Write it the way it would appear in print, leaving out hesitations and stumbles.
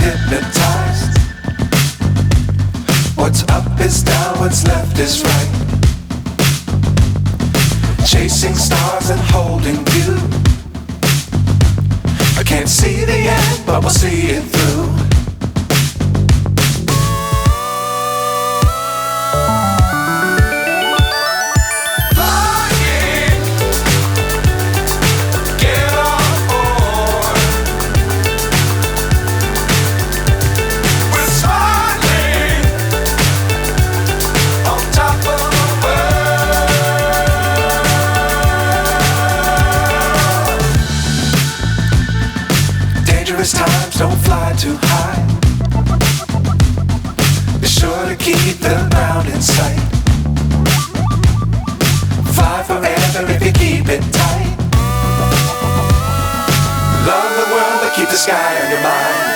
hypnotized. What's up is down, what's left is right. Chasing stars and holding you. I can't see the end, but we'll see it through. Times don't fly too high. Be sure to keep the ground in sight. Fly forever if you keep it tight. Love the world but keep the sky on your mind.